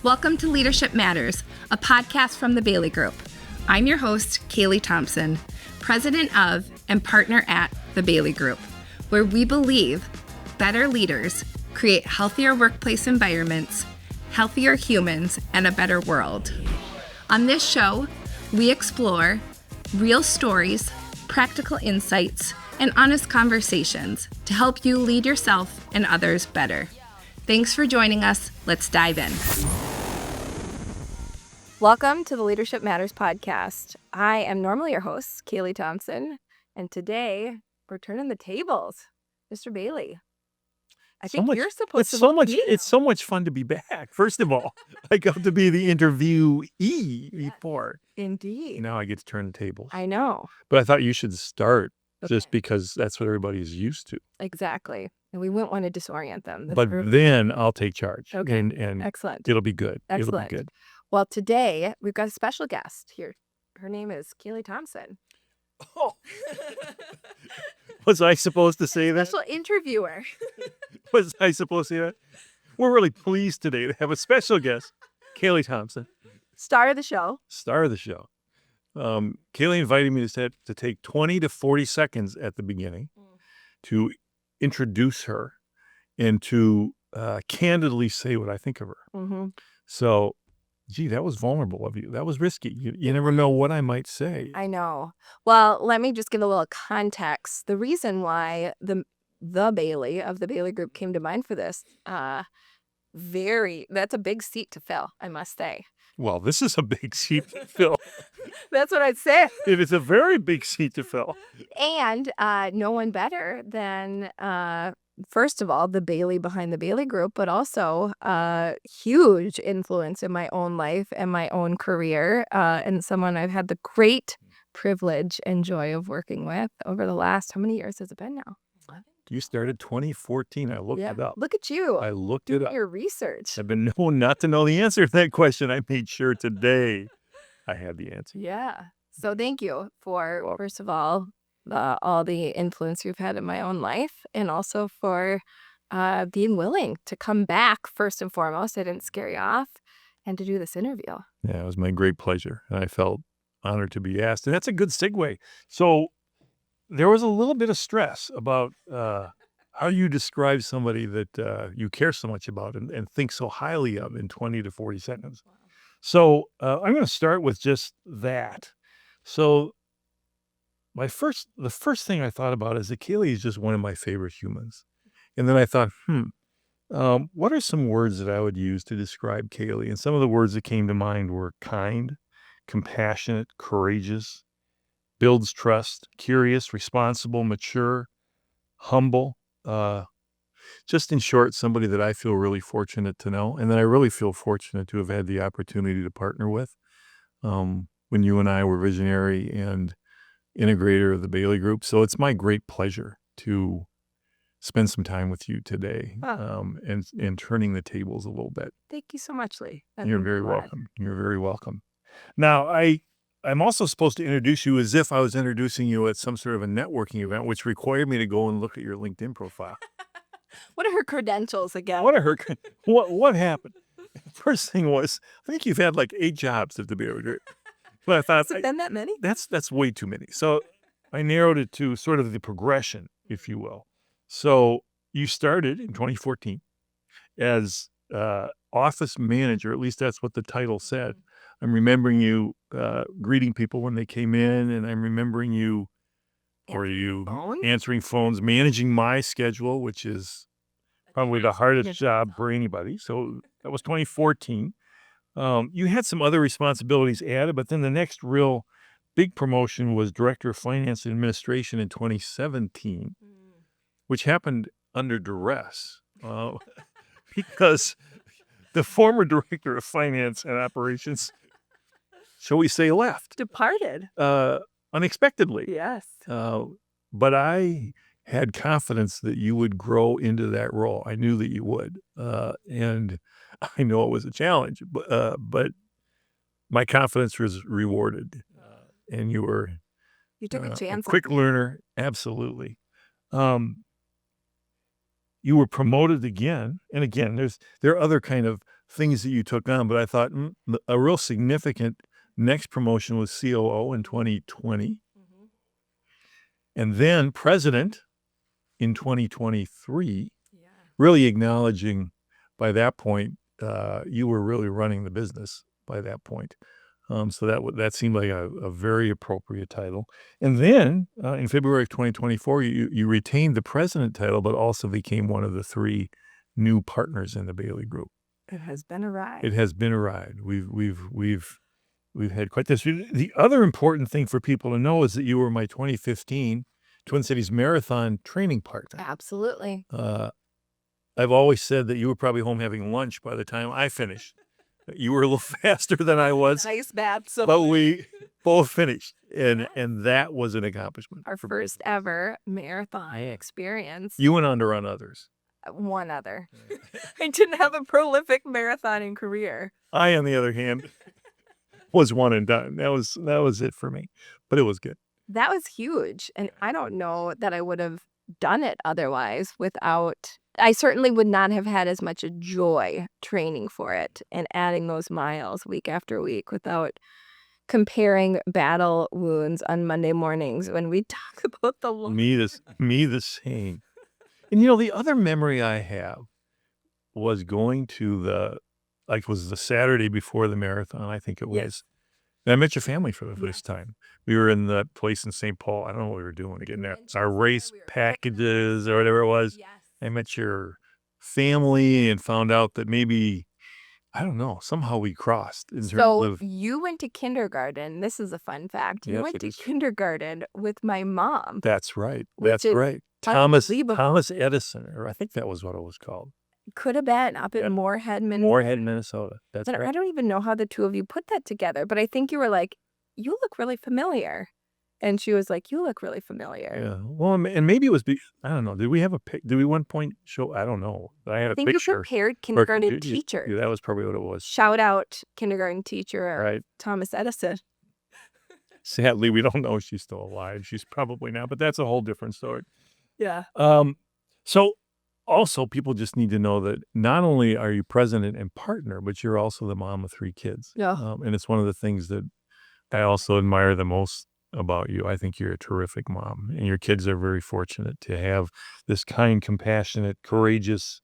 Welcome to Leadership Matters, a podcast from the Bailey Group. I'm your host, Kaylee Thomsen, president of and partner at the Bailey Group, where we believe better leaders create healthier workplace environments, healthier humans, and a better world. On this show, we explore real stories, practical insights, and honest conversations to help you lead yourself and others better. Thanks for joining us. Let's dive in. Welcome to the Leadership Matters podcast. I am normally your host, Kaylee Thomsen, and today we're turning the tables. Mr. Bailey, I think you're supposed to It's so much fun to be back. First of all, I got to be the interviewee before. Indeed. Now I get to turn the tables. I know. But I thought you should start just because that's what everybody's used to. Exactly. And we wouldn't want to disorient them. But then I'll take charge. Okay. And excellent. It'll be good. Excellent. It'll be good. Well, today we've got a special guest here. Her name is Kaylee Thomsen. Oh. Was I supposed to say that? Special interviewer. Was I supposed to say that? We're really pleased today to have a special guest, Kaylee Thomsen. Star of the show. Star of the show. Kaylee invited me to take 20 to 40 seconds at the beginning to introduce her and to candidly say what I think of her. Mm-hmm. So, gee, that was vulnerable of you. That was risky. You never know what I might say. I know. Well, let me just give a little context. The reason why the Bailey of the Bailey Group came to mind for this, that's a big seat to fill, I must say. Well, this is a big seat to fill. That's what I'd say. It is a very big seat to fill. And no one better than, first of all, the Bailey behind the Bailey Group, but also huge influence in my own life and my own career, and someone I've had the great privilege and joy of working with over the last, how many years has it been now? You started 2014. I looked it up. Look at you. I looked it up. Your research. I've been known not to know the answer to that question. I made sure today I had the answer. Yeah. So thank you for, first of all the influence you've had in my own life, and also for being willing to come back first and foremost. I didn't scare you off, and to do this interview. Yeah, it was my great pleasure. And I felt honored to be asked. And that's a good segue. So there was a little bit of stress about how you describe somebody that you care so much about and think so highly of in 20 to 40 seconds. Wow. So I'm going to start with just that. So the first thing I thought about is that Kaylee is just one of my favorite humans. And then I thought, what are some words that I would use to describe Kaylee? And some of the words that came to mind were kind, compassionate, courageous, builds trust, curious, responsible, mature, humble. Just in short, somebody that I feel really fortunate to know, and that I really feel fortunate to have had the opportunity to partner with. When you and I were visionary and integrator of the Bailey Group. So it's my great pleasure to spend some time with you today, and turning the tables a little bit. Thank you so much, Leigh. You're very welcome. You're very welcome. Now, I'm also supposed to introduce you as if I was introducing you at some sort of a networking event, which required me to go and look at your LinkedIn profile. What are her credentials again? What happened? First thing was, I think you've had like 8 jobs at the Bailey Group. But I thought, has it been that many? That's way too many. So I narrowed it to sort of the progression, if you will. So you started in 2014 as office manager. At least that's what the title said. I'm remembering you greeting people when they came in, and I'm remembering you answering phones, managing my schedule, which is probably the hardest job for anybody. So that was 2014. You had some other responsibilities added, but then the next real big promotion was Director of Finance and Administration in 2017, which happened under duress because the former Director of Finance and Operations, shall we say, left. Departed. Unexpectedly. Yes. But I had confidence that you would grow into that role. I knew that you would. And I know it was a challenge, but my confidence was rewarded. And you took a chance. A quick learner. Absolutely. You were promoted again. And again, there are other kind of things that you took on, but I thought a real significant next promotion was COO in 2020, and then president in 2023, really acknowledging by that point, you were really running the business by that point. So that seemed like a very appropriate title. And then in February of 2024, you retained the president title, but also became one of the 3 new partners in the Bailey Group. It has been a ride. It has been a ride. We've had quite this. The other important thing for people to know is that you were my 2015 Twin Cities Marathon training partner. Absolutely. I've always said that you were probably home having lunch by the time I finished. You were a little faster than I was. Nice bad. So but we both finished, and that was an accomplishment. Our first ever marathon experience. You went on to run others. One other. I didn't have a prolific marathoning career. I, on the other hand, was one and done. That was it for me, but it was good. That was huge, and I don't know that I would have done it otherwise without. I certainly would not have had as much joy training for it and adding those miles week after week without comparing battle wounds on Monday mornings when we talk about the me the same. And the other memory I have was going to was the Saturday before the marathon, I think it was. Yes. And I met your family for the first time. We were in that place in St. Paul. I don't know what we were doing, getting our race packages or whatever it was. Yes. I met your family and found out that maybe, I don't know, somehow we crossed. So you went to kindergarten. This is a fun fact. You Yes, went it to is. kindergarten with my mom. That's right. Which That's is right. Thomas unbelievable. Edison, or I think that was what it was called. Could have been up at Yeah. Moorhead, Minnesota. Moorhead, Minnesota. That's And I right. don't even know how the two of you put that together, but I think you were like, you look really familiar. And she was like, you look really familiar. Yeah. Well, and maybe it was, I don't know. Did we have a pic? Did we one point show? I don't know. I had I a think you picture. compared kindergarten Yeah, teachers. that was probably what it was. Shout out kindergarten teacher Right. Thomas Edison. Sadly, we don't know if she's still alive. She's probably not, but that's a whole different story. Yeah. So also people just need to know that not only are you president and partner, but you're also the mom of 3 kids. Yeah. And it's one of the things that I also admire the most about you. I think you're a terrific mom, and your kids are very fortunate to have this kind, compassionate, courageous,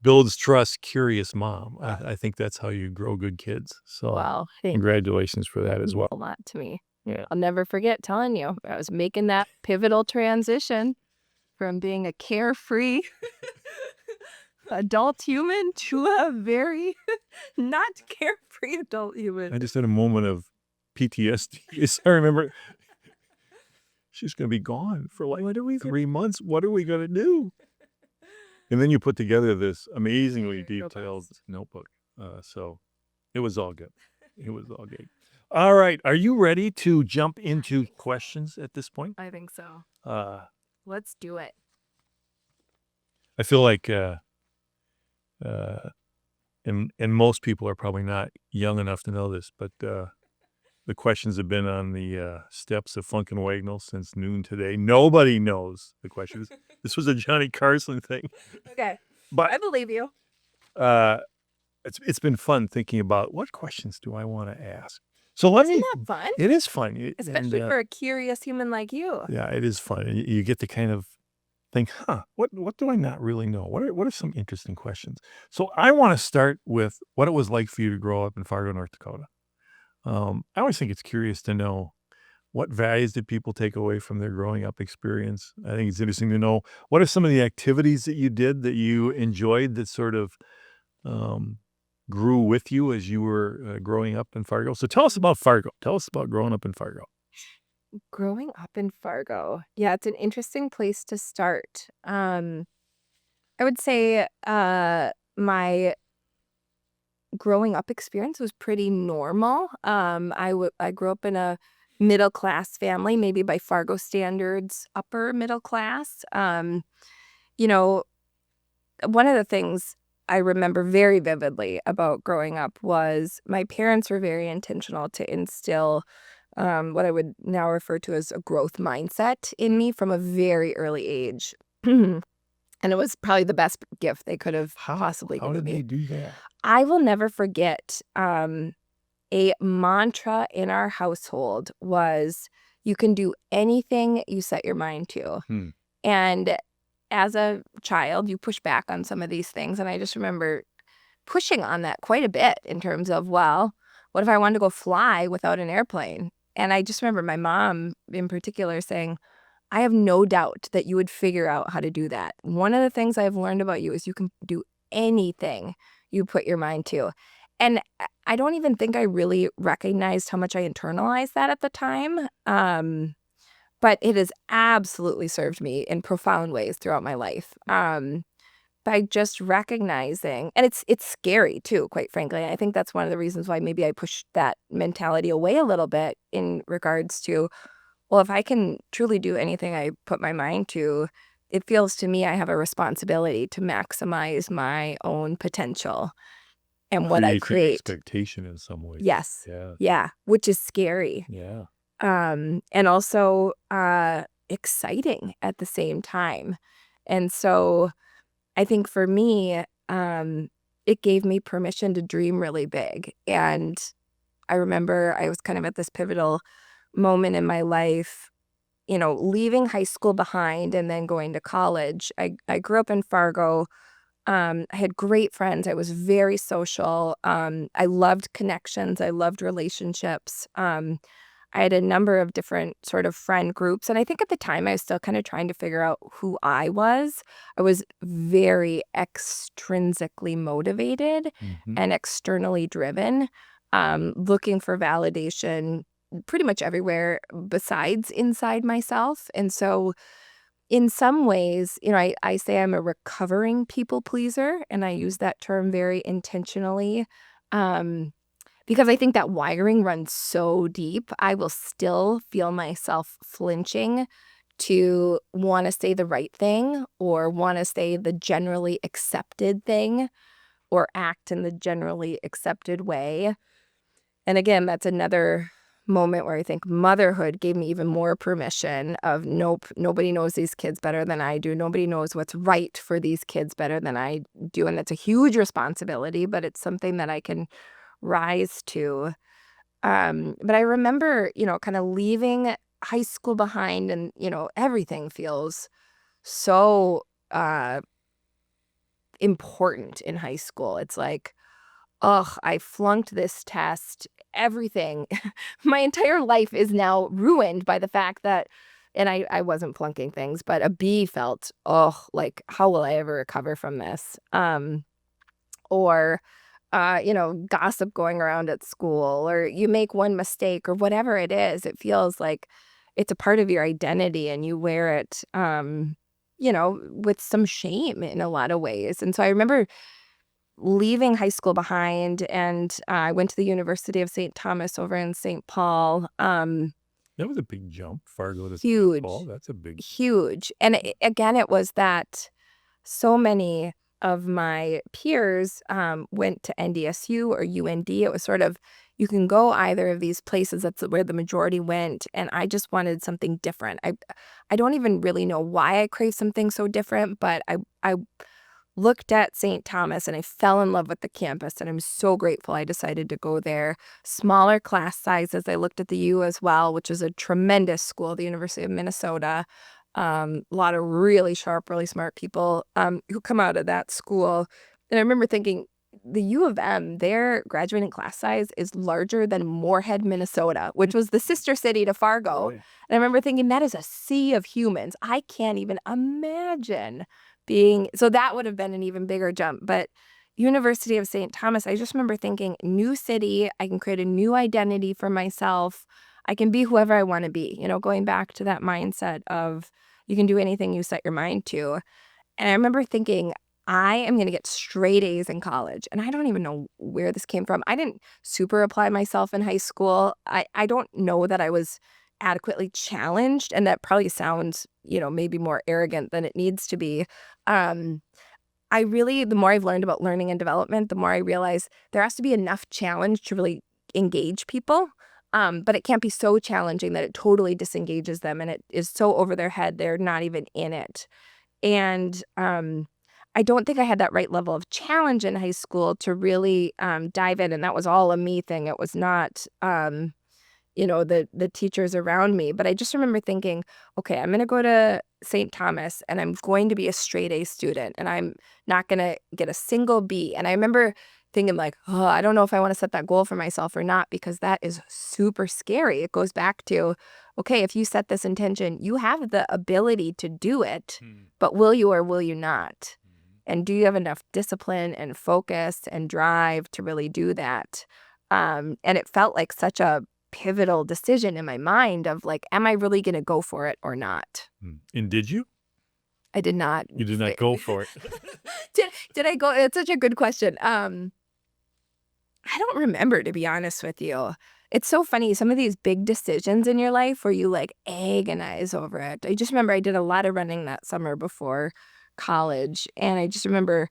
builds trust, curious mom. I think that's how you grow good kids. So Wow. Thank congratulations for that as you well. a lot to me. Yeah. I'll never forget telling you I was making that pivotal transition from being a carefree adult human to a very not carefree adult human. I just had a moment of PTSD. I remember she's going to be gone for like 3 months. What are we going to do? And then you put together this amazingly detailed notebook. So it was all good. It was all good. All right. Are you ready to jump into questions at this point? I think so. Let's do it. I feel like, and most people are probably not young enough to know this, but the questions have been on the steps of Funk and Wagnall since noon today. Nobody knows the questions. This was a Johnny Carson thing. Okay. But I believe you. it's been fun thinking about what questions do I want to ask. So let me. Isn't that fun? It is fun, Especially for a curious human like you. Yeah, it is fun. You get to kind of think, what do I not really know? What are some interesting questions? So I want to start with what it was like for you to grow up in Fargo, North Dakota. I always think it's curious to know what values did people take away from their growing up experience. I think it's interesting to know what are some of the activities that you did that you enjoyed that sort of grew with you as you were growing up in Fargo. So tell us about Fargo. Tell us about growing up in Fargo. Growing up in Fargo. Yeah, it's an interesting place to start. I would say my growing up experience was pretty normal. I grew up in a middle class family, maybe by Fargo standards, upper middle class. One of the things I remember very vividly about growing up was my parents were very intentional to instill what I would now refer to as a growth mindset in me from a very early age. And it was probably the best gift they could have possibly How given did they me. do that? I will never forget a mantra in our household was, you can do anything you set your mind to. Hmm. And as a child, you push back on some of these things. And I just remember pushing on that quite a bit in terms of, well, what if I wanted to go fly without an airplane? And I just remember my mom in particular saying, I have no doubt that you would figure out how to do that. One of the things I've learned about you is you can do anything you put your mind to. And I don't even think I really recognized how much I internalized that at the time. But it has absolutely served me in profound ways throughout my life. By just recognizing, and it's scary too, quite frankly. I think that's one of the reasons why maybe I pushed that mentality away a little bit in regards to, well, if I can truly do anything I put my mind to, it feels to me I have a responsibility to maximize my own potential and what I Create the create. expectation in some ways. Yes. Yeah. Yeah. Which is scary. Yeah. And also exciting at the same time. And so I think for me, it gave me permission to dream really big. And I remember I was kind of at this pivotal moment in my life, leaving high school behind and then going to college. I grew up in Fargo. I had great friends. I was very social. I loved connections. I loved relationships. I had a number of different sort of friend groups. And I think at the time I was still kind of trying to figure out who I was. I was very extrinsically motivated Mhm. and externally driven, looking for validation pretty much everywhere besides inside myself. And so in some ways, I say I'm a recovering people pleaser, and I use that term very intentionally. Because I think that wiring runs so deep, I will still feel myself flinching to want to say the right thing or want to say the generally accepted thing or act in the generally accepted way. And again, that's another moment where I think motherhood gave me even more permission of, nope, nobody knows these kids better than I do. Nobody knows what's right for these kids better than I do. And it's a huge responsibility, but it's something that I can rise to. But I remember, kind of leaving high school behind, and, everything feels so important in high school. It's like, ugh, I flunked this test. Everything, my entire life is now ruined by the fact that, and I wasn't flunking things, but a B felt, oh, like, how will I ever recover from this? Or gossip going around at school, or you make one mistake or whatever it is, it feels like it's a part of your identity and you wear it, with some shame in a lot of ways. And so I remember leaving high school behind, and I went to the University of St. Thomas over in St. Paul. That was a big jump. Fargo to St. Paul. Huge, That's a big. huge. And again, it was that so many of my peers went to NDSU or UND. It was sort of, you can go either of these places. That's where the majority went. And I just wanted something different. I don't even really know why I craved something so different, but I looked at St. Thomas and I fell in love with the campus. And I'm so grateful I decided to go there. Smaller class sizes. I looked at the U as well, which is a tremendous school, the University of Minnesota. A lot of really sharp, really smart people who come out of that school. And I remember thinking, the U of M, their graduating class size is larger than Moorhead, Minnesota, which was the sister city to Fargo. Really? And I remember thinking, that is a sea of humans. I can't even imagine being, so that would have been an even bigger jump. But University of St. Thomas, I just remember thinking, new city, I can create a new identity for myself. I can be whoever I want to be, going back to that mindset of you can do anything you set your mind to. And I remember thinking, I am going to get straight A's in college. And I don't even know where this came from. I didn't super apply myself in high school. I don't know that I was adequately challenged. And that probably sounds, maybe more arrogant than it needs to be. The more I've learned about learning and development, the more I realize there has to be enough challenge to really engage people. But it can't be so challenging that it totally disengages them and it is so over their head they're not even in it. And I don't think I had that right level of challenge in high school to really dive in. And that was all a me thing. It was not, the teachers around me. But I just remember thinking, okay, I'm going to go to St. Thomas and I'm going to be a straight A student and I'm not going to get a single B. And I remember thinking like, oh, I don't know if I want to set that goal for myself or not, because that is super scary. It goes back to, okay, if you set this intention, you have the ability to do it, but will you or will you not? And do you have enough discipline and focus and drive to really do that? And it felt like such a pivotal decision in my mind of like, am I really going to go for it or not? And did you? I did not. You did not go for it. Did I go? It's such a good question. I don't remember, to be honest with you. It's so funny. Some of these big decisions in your life where you like agonize over it. I just remember I did a lot of running that summer before college. And I just remember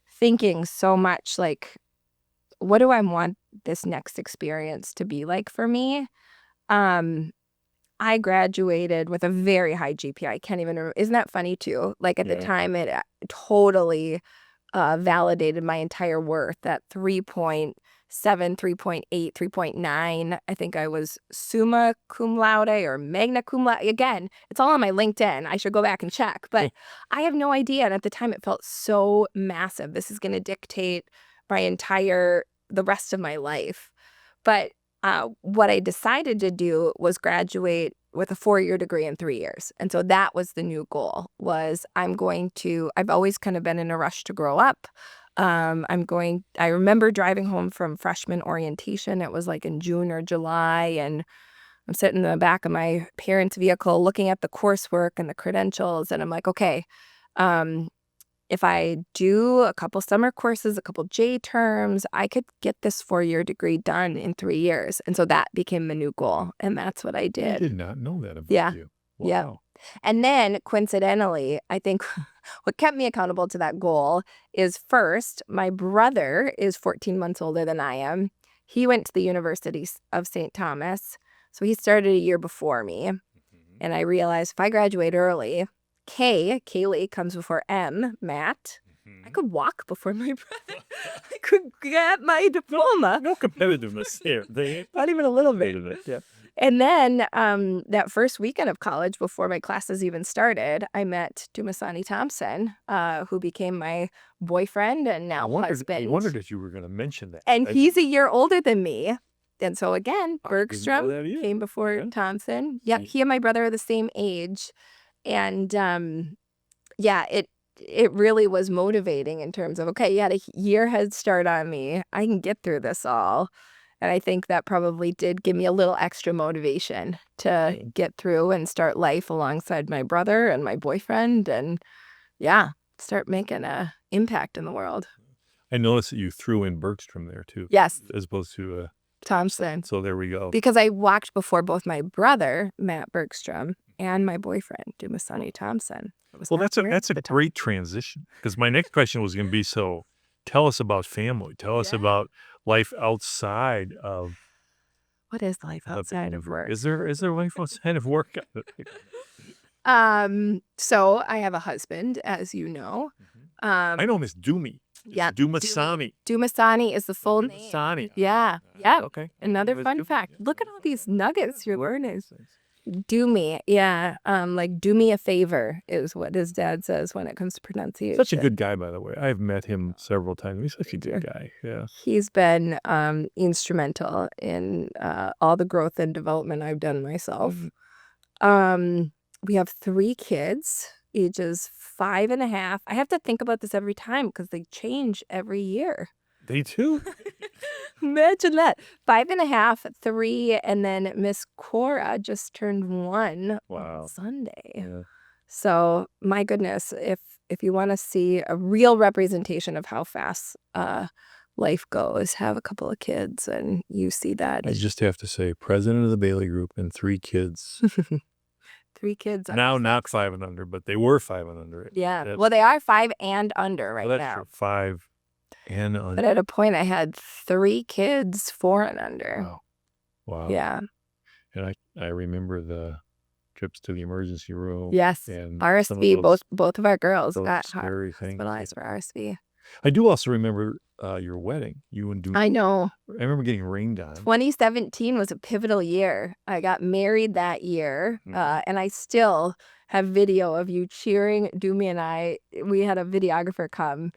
thinking so much like, what do I want this next experience to be like for me? I graduated with a very high GPA. I can't even remember. Isn't that funny too? Like at the time, it totally validated my entire worth at 3.7, 3.8, 3.9. I think I was summa cum laude or magna cum laude. Again, it's all on my LinkedIn. I should go back and check. But I have no idea. And at the time, it felt so massive. This is going to dictate the rest of my life. But what I decided to do was graduate with a 4-year degree in 3 years. And so that was the new goal, was I've always kind of been in a rush to grow up. I remember driving home from freshman orientation. It was like in June or July. And I'm sitting in the back of my parents' vehicle looking at the coursework and the credentials. And I'm like, okay, if I do a couple summer courses, a couple J terms, I could get this 4-year degree done in 3 years. And so that became the new goal. And that's what I did. I did not know that about you. Wow. Yeah. And then coincidentally, I think what kept me accountable to that goal is, first, my brother is 14 months older than I am. He went to the University of St. Thomas. So he started a year before me. And I realized if I graduate early, Kaylee comes before M, Matt. I could walk before my brother. I could get my diploma. No competitiveness here. Not even a little bit. Yeah. And then that first weekend of college, before my classes even started, I met Dumasani Thomsen, who became my boyfriend and now husband. I wondered if you were going to mention that. And he's a year older than me. And so again, Bergstrom came before Thomsen. Yeah, he and my brother are the same age. And it really was motivating in terms of, okay, you had a year head start on me. I can get through this all. And I think that probably did give me a little extra motivation to get through and start life alongside my brother and my boyfriend and, start making an impact in the world. I noticed that you threw in Bergstrom there, too. Yes. As opposed to Thomsen. So there we go. Because I walked before both my brother, Matt Bergstrom, and my boyfriend, Dumasani Thomsen. Well, that's a great transition, because my next question was going to be, so tell us about family. Tell us about life outside of... What is life outside of work? Is there life outside of work? So I have a husband, as you know. I know Miss Dumi. Yeah. Dumasani. Dumasani is the full name. Dumasani. Yeah. Okay. Another fun fact. Look at all these nuggets you're learning. Do me. Yeah. Like, do me a favor is what his dad says when it comes to pronunciation. Such a good guy, by the way. I've met him several times. He's such a good guy. Yeah. He's been instrumental in all the growth and development I've done myself. We have 3 kids, ages 5.5. I have to think about this every time because they change every year. They too? Imagine that. 5.5, 3, and then Miss Cora just turned 1 on Sunday. Yeah. So, my goodness, if you want to see a real representation of how fast life goes, have a couple of kids and you see that. I just have to say, president of the Bailey Group and 3 kids. 3 kids. Now not 5 and under, but they were 5 and under. Yeah. Well, they are 5 and under right that's now. True. 5 and under. But at a point, I had 3 kids, 4 and under. Wow. Yeah. And I remember the trips to the emergency room. Yes. And RSV, both of our girls got scary things. hospitalized for RSV. I do also remember your wedding. You and I know. I remember getting rained on. 2017 was a pivotal year. I got married that year, and I still have video of you cheering. Doomy and I, we had a videographer come,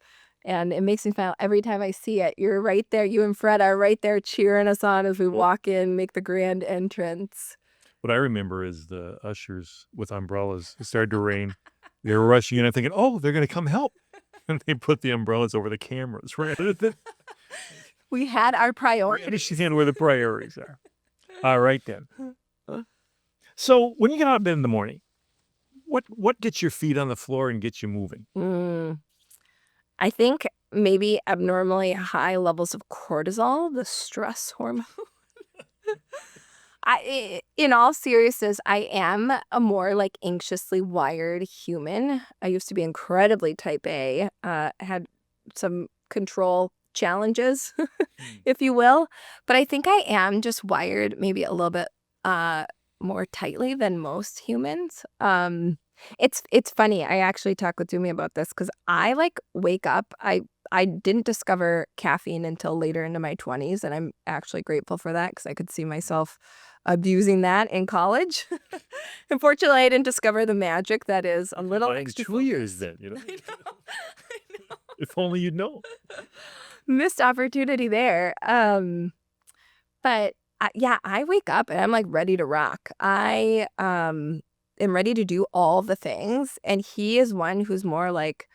and it makes me feel every time I see it. You're right there. You and Fred are right there cheering us on as we walk in, make the grand entrance. What I remember is the ushers with umbrellas. It started to rain. They were rushing in. I'm thinking, oh, they're going to come help. And they put the umbrellas over the cameras rather than. We had our priorities. Understand where the priorities are. All right, then. So when you get out of bed in the morning, what gets your feet on the floor and gets you moving? I think maybe abnormally high levels of cortisol, the stress hormone. In all seriousness, I am a more like anxiously wired human. I used to be incredibly type A, had some control challenges, if you will. But I think I am just wired maybe a little bit more tightly than most humans. It's funny. I actually talked with Doomy about this because I like wake up. I didn't discover caffeine until later into my 20s, and I'm actually grateful for that because I could see myself abusing that in college. Unfortunately, I didn't discover the magic that is a little extra 2 years then, you know. I know. If only you'd know. Missed opportunity there. But yeah, I wake up and I'm like ready to rock. I am ready to do all the things, and he is one who's more like,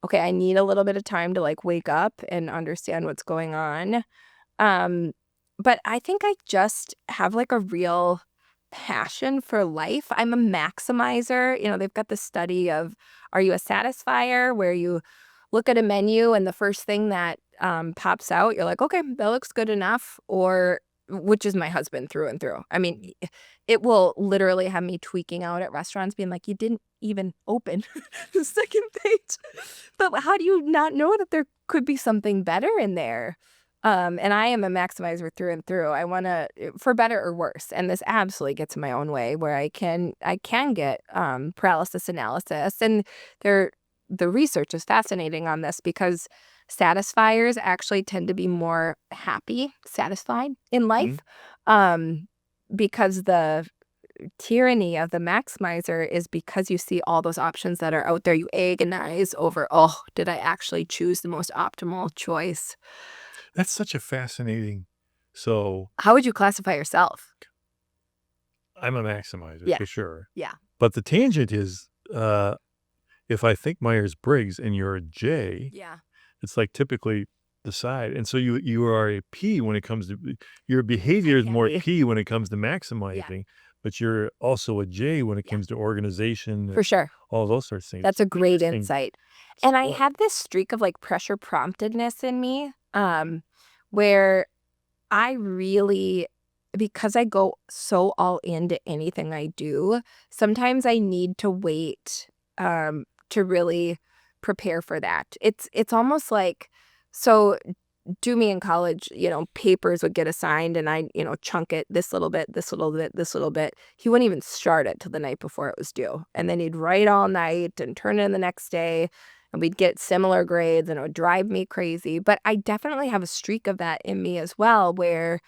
okay, I need a little bit of time to like wake up and understand what's going on. But I think I just have like a real passion for life. I'm a maximizer. You know, they've got the study of, are you a satisfier, where you look at a menu and the first thing that pops out, you're like, okay, that looks good enough, or which is my husband through and through. I mean, it will literally have me tweaking out at restaurants being like, you didn't even open the second page. But how do you not know that there could be something better in there? And I am a maximizer through and through. I want to, for better or worse. And this absolutely gets in my own way where I can get paralysis analysis. And the research is fascinating on this because satisfiers actually tend to be more happy, satisfied in life, because the tyranny of the maximizer is because you see all those options that are out there, you agonize over, oh, did I actually choose the most optimal choice? That's such a fascinating. So how would you classify yourself? I'm a maximizer for sure. Yeah. But the tangent is, if I think Myers-Briggs and you're a J, it's like typically the side. And so you are a P when it comes to, your behavior is more P when it comes to maximizing, but you're also a J when it comes to organization. For sure. All those sorts of things. That's a great insight. And I have this streak of like pressure promptedness in me, where I really, because I go so all into anything I do, sometimes I need to wait to really prepare for that. It's almost like, so do me in college, you know, papers would get assigned and I, you know, chunk it this little bit, this little bit, this little bit. He wouldn't even start it till the night before it was due. And then he'd write all night and turn it in the next day. And we'd get similar grades and it would drive me crazy. But I definitely have a streak of that in me as well, where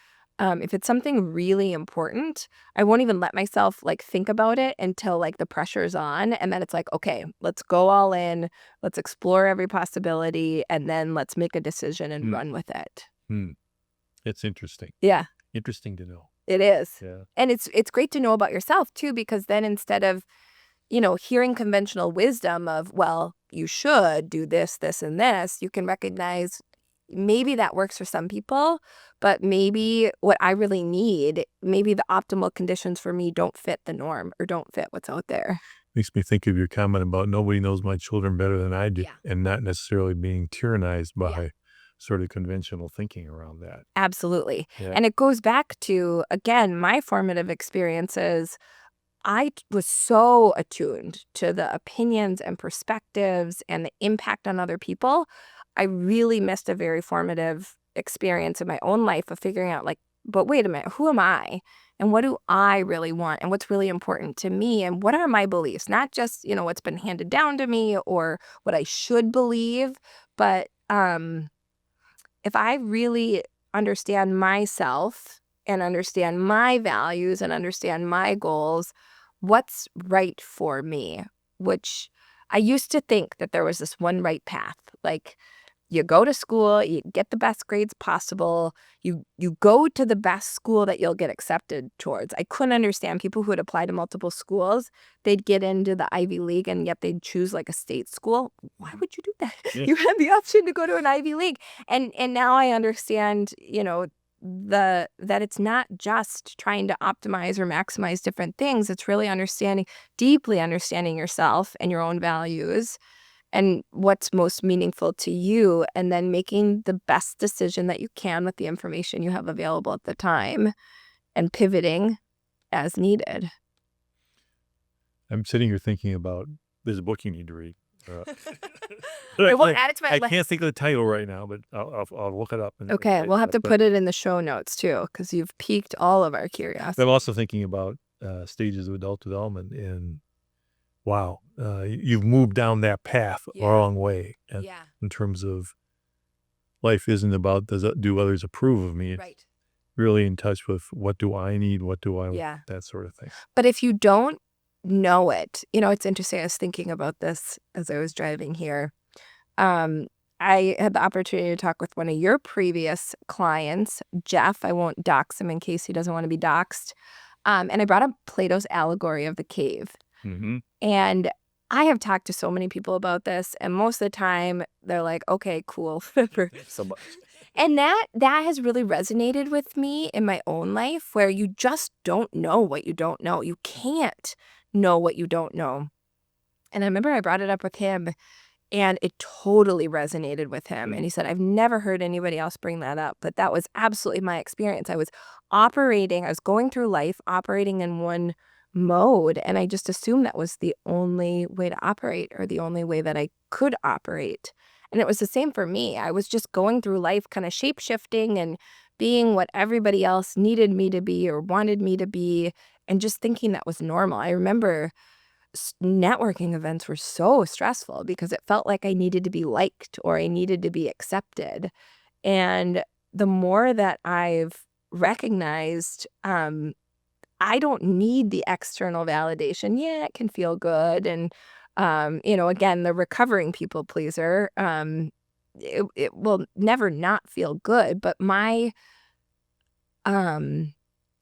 if it's something really important, I won't even let myself like think about it until like the pressure's on. And then it's like, okay, let's go all in. Let's explore every possibility. And then let's make a decision and run with it. It's interesting. Yeah. Interesting to know. It is. Yeah. And it's great to know about yourself too, because then instead of, you know, hearing conventional wisdom of, well, you should do this, this, and this, you can recognize maybe that works for some people, but maybe what I really need, maybe the optimal conditions for me don't fit the norm or don't fit what's out there. Makes me think of your comment about nobody knows my children better than I do, and not necessarily being tyrannized by sort of conventional thinking around that. Absolutely. Yeah. And it goes back to, again, my formative experiences. I was so attuned to the opinions and perspectives and the impact on other people. I really missed a very formative experience in my own life of figuring out, like, but wait a minute, who am I? And what do I really want? And what's really important to me? And what are my beliefs? Not just, what's been handed down to me or what I should believe, but if I really understand myself and understand my values and understand my goals, what's right for me? Which I used to think that there was this one right path. Like, you go to school, you get the best grades possible, you go to the best school that you'll get accepted towards. I couldn't understand people who would apply to multiple schools. They'd get into the Ivy League and yet they'd choose like a state school. Why would you do that? Yeah. You had the option to go to an Ivy League. And now I understand, that it's not just trying to optimize or maximize different things. It's really deeply understanding yourself and your own values and what's most meaningful to you, and then making the best decision that you can with the information you have available at the time and pivoting as needed. I'm sitting here thinking about there's a book you need to read. I won't add it to my I list. can't think of the title right now, but I'll look it up. Okay, we'll have to put it in the show notes too, because you've piqued all of our curiosity. I'm also thinking about stages of adult development, and wow, you've moved down that path a long way. In terms of life isn't about do others approve of me. It's Right. really in touch with what do I need, what do I want, that sort of thing. But if you don't know it, it's interesting. I was thinking about this as I was driving here. I had the opportunity to talk with one of your previous clients, Jeff. I won't dox him in case he doesn't want to be doxed. And I brought up Plato's allegory of the cave. Mm-hmm. And I have talked to so many people about this, and most of the time they're like, okay, cool. So much. And that has really resonated with me in my own life, where you just don't know what you don't know. You can't know what you don't know. And I remember I brought it up with him, and it totally resonated with him. And he said, I've never heard anybody else bring that up, but that was absolutely my experience. I was going through life operating in one mode, and I just assumed that was the only way to operate, or the only way that I could operate. And it was the same for me. I was just going through life kind of shape-shifting and being what everybody else needed me to be or wanted me to be, and just thinking that was normal. I remember networking events were so stressful because it felt like I needed to be liked or I needed to be accepted. And the more that I've recognized, I don't need the external validation. Yeah, it can feel good. And, again, the recovering people pleaser, it will never not feel good. But my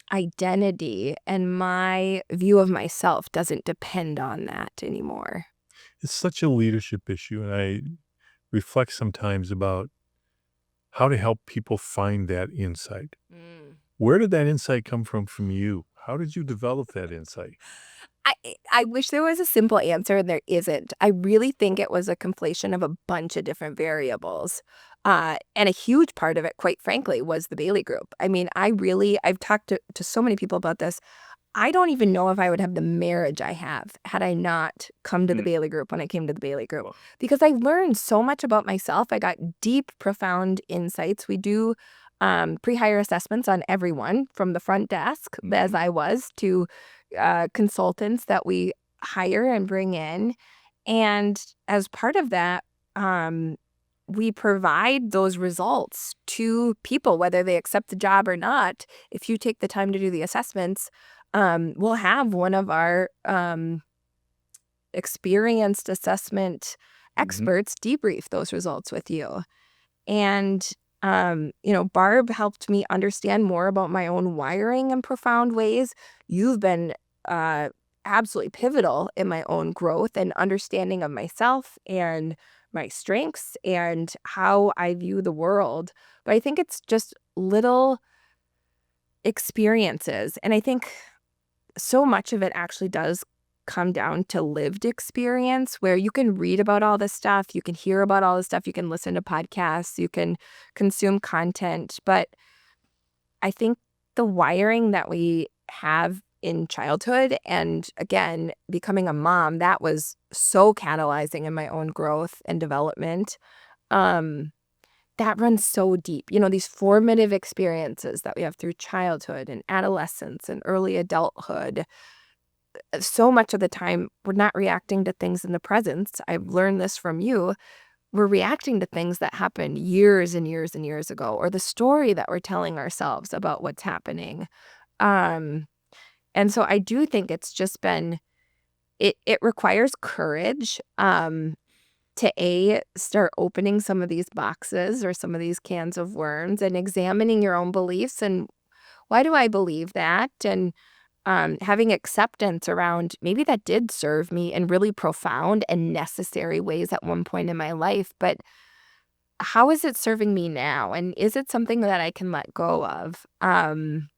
identity and my view of myself doesn't depend on that anymore. It's such a leadership issue, and I reflect sometimes about how to help people find that insight. Where did that insight come from you? How did you develop that insight? I wish there was a simple answer, and there isn't. I really think it was a conflation of a bunch of different variables. And a huge part of it, quite frankly, was the Bailey Group. I mean, I've talked to so many people about this. I don't even know if I would have the marriage I have had I not come to the Bailey Group when I came to the Bailey Group, because I learned so much about myself. I got deep, profound insights. We do pre-hire assessments on everyone from the front desk, as I was, to consultants that we hire and bring in. And as part of that, we provide those results to people, whether they accept the job or not. If you take the time to do the assessments, we'll have one of our experienced assessment experts debrief those results with you. And Barb helped me understand more about my own wiring in profound ways. You've been absolutely pivotal in my own growth and understanding of myself and my strengths and how I view the world. But I think it's just little experiences. And I think so much of it actually does come down to lived experience, where you can read about all this stuff, you can hear about all this stuff, you can listen to podcasts, you can consume content. But I think the wiring that we have in childhood, and again, becoming a mom, that was so catalyzing in my own growth and development. that runs so deep. These formative experiences that we have through childhood and adolescence and early adulthood. So much of the time, we're not reacting to things in the present. I've learned this from you. We're reacting to things that happened years and years and years ago, or the story that we're telling ourselves about what's happening. And so I do think it's just been, it requires courage to start opening some of these boxes or some of these cans of worms and examining your own beliefs and why do I believe that? And having acceptance around maybe that did serve me in really profound and necessary ways at one point in my life, but how is it serving me now? And is it something that I can let go of? And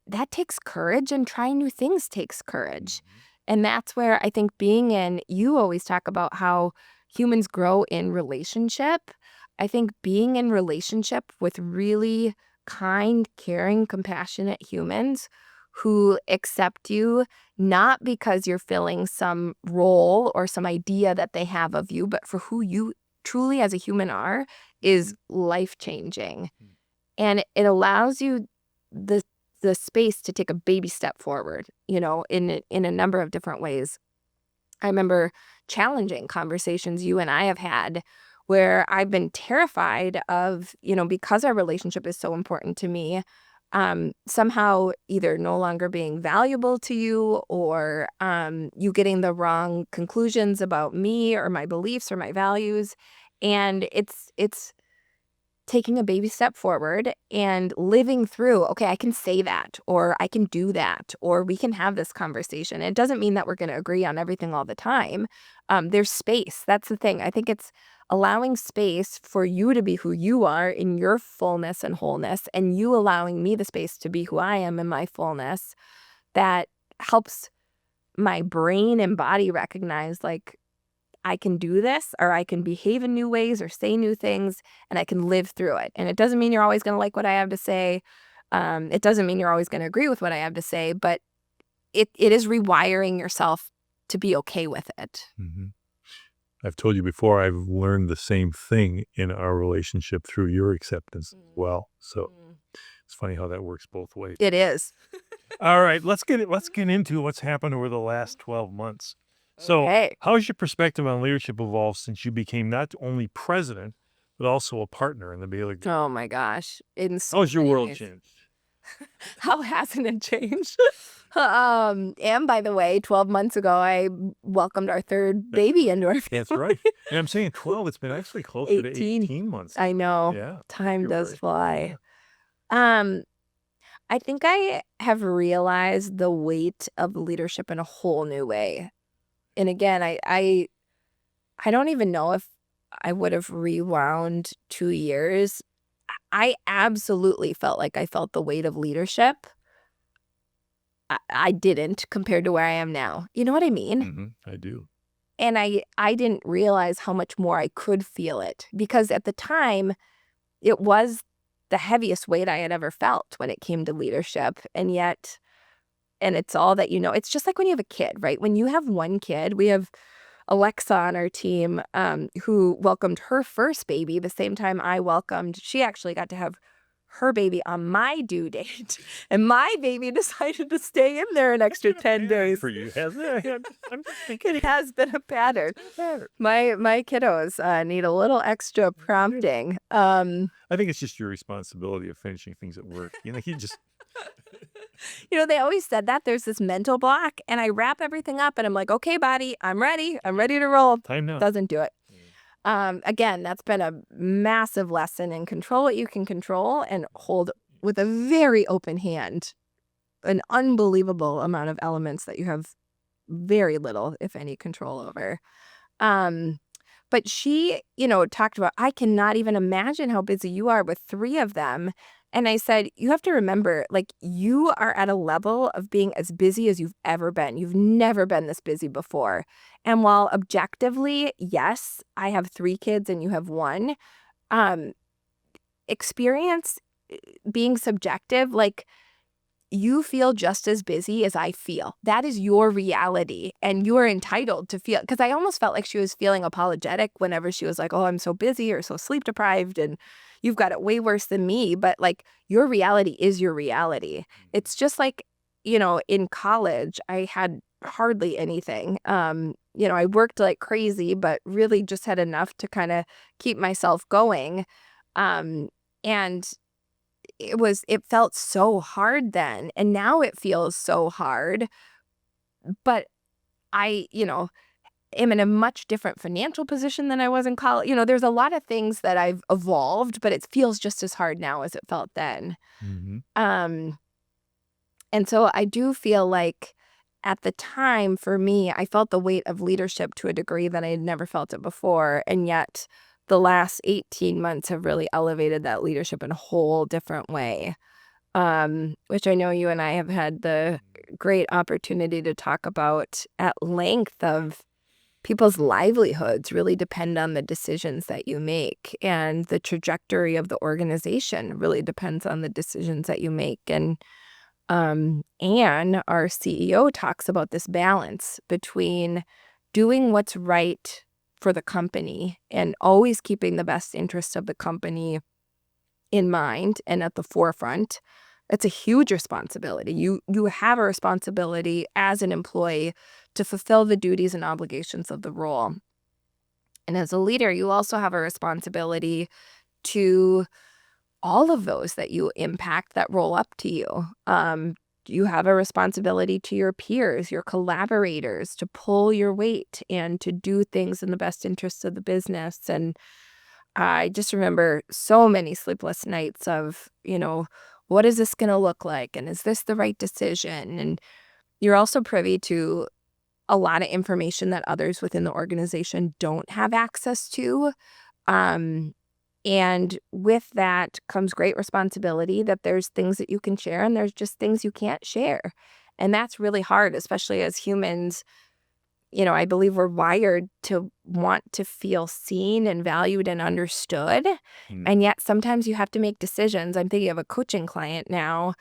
that takes courage, and trying new things takes courage. And that's where I think you always talk about how humans grow in relationship. I think being in relationship with really kind, caring, compassionate humans who accept you, not because you're filling some role or some idea that they have of you, but for who you truly as a human are, is life-changing. And it allows you the space to take a baby step forward, in a number of different ways. I remember challenging conversations you and I have had where I've been terrified of, because our relationship is so important to me, somehow either no longer being valuable to you or you getting the wrong conclusions about me or my beliefs or my values. And it's taking a baby step forward and living through, okay, I can say that, or I can do that, or we can have this conversation. It doesn't mean that we're going to agree on everything all the time. There's space. That's the thing. I think it's allowing space for you to be who you are in your fullness and wholeness, and you allowing me the space to be who I am in my fullness, that helps my brain and body recognize, like, I can do this, or I can behave in new ways or say new things, and I can live through it. And it doesn't mean you're always going to like what I have to say. It doesn't mean you're always going to agree with what I have to say, but it is rewiring yourself to be okay with it. Mm-hmm. I've told you before, I've learned the same thing in our relationship through your acceptance as well. So it's funny how that works both ways. It is. All right, let's get into what's happened over the last 12 months. So how has your perspective on leadership evolved since you became not only president, but also a partner in the Bailey Group? Oh my gosh. How's your world changed? How hasn't it changed? And by the way, 12 months ago, I welcomed our third baby into our family. That's right. And I'm saying 12, it's been actually closer to 18 months. I know. Yeah. Time does fly. Yeah. I think I have realized the weight of leadership in a whole new way. And again, I don't even know if I would have rewound 2 years. I absolutely felt like I felt the weight of leadership. I didn't, compared to where I am now. You know what I mean? Mm-hmm. I do. And I didn't realize how much more I could feel it, because at the time, it was the heaviest weight I had ever felt when it came to leadership. And yet, and it's all that it's just like when you have a kid, right? When you have one kid, we have Alexa on our team who welcomed her first baby the same time she actually got to have her baby on my due date, and my baby decided to stay in there an extra 10 days. For you, hasn't it? It has been a pattern. My kiddos need a little extra prompting. I think it's just your responsibility of finishing things at work. You just... They always said that there's this mental block, and I wrap everything up and I'm like, okay, body, I'm ready to roll. Time now. Doesn't do it. Again, that's been a massive lesson in control what you can control and hold with a very open hand an unbelievable amount of elements that you have very little, if any, control over. But she, talked about, I cannot even imagine how busy you are with 3 of them. And I said, you have to remember, like, you are at a level of being as busy as you've ever been. You've never been this busy before. And while objectively, yes, I have 3 kids and you have 1, experience being subjective, like, you feel just as busy as I feel. That is your reality, and you are entitled to feel, because I almost felt like she was feeling apologetic whenever she was like, oh, I'm so busy or so sleep deprived and you've got it way worse than me. But like, your reality is your reality. It's just like, in college, I had hardly anything. I worked like crazy, but really just had enough to kind of keep myself going. And it felt so hard then, and now it feels so hard, but I, am in a much different financial position than I was in college. There's a lot of things that I've evolved, but it feels just as hard now as it felt then. Mm-hmm. And so I do feel like at the time, for me, I felt the weight of leadership to a degree that I had never felt it before. And yet the last 18 months have really elevated that leadership in a whole different way, which I know you and I have had the great opportunity to talk about at length. Of people's livelihoods really depend on the decisions that you make, and the trajectory of the organization really depends on the decisions that you make. And Anne, our CEO, talks about this balance between doing what's right for the company and always keeping the best interest of the company in mind and at the forefront. It's a huge responsibility. You have a responsibility as an employee to fulfill the duties and obligations of the role. And as a leader, you also have a responsibility to all of those that you impact that roll up to you. You have a responsibility to your peers, your collaborators, to pull your weight and to do things in the best interests of the business. And I just remember so many sleepless nights of, what is this going to look like? And is this the right decision? And you're also privy to a lot of information that others within the organization don't have access to. And with that comes great responsibility, that there's things that you can share and there's just things you can't share. And that's really hard, especially as humans. I believe we're wired to want to feel seen and valued and understood. Mm. And yet sometimes you have to make decisions. I'm thinking of a coaching client now,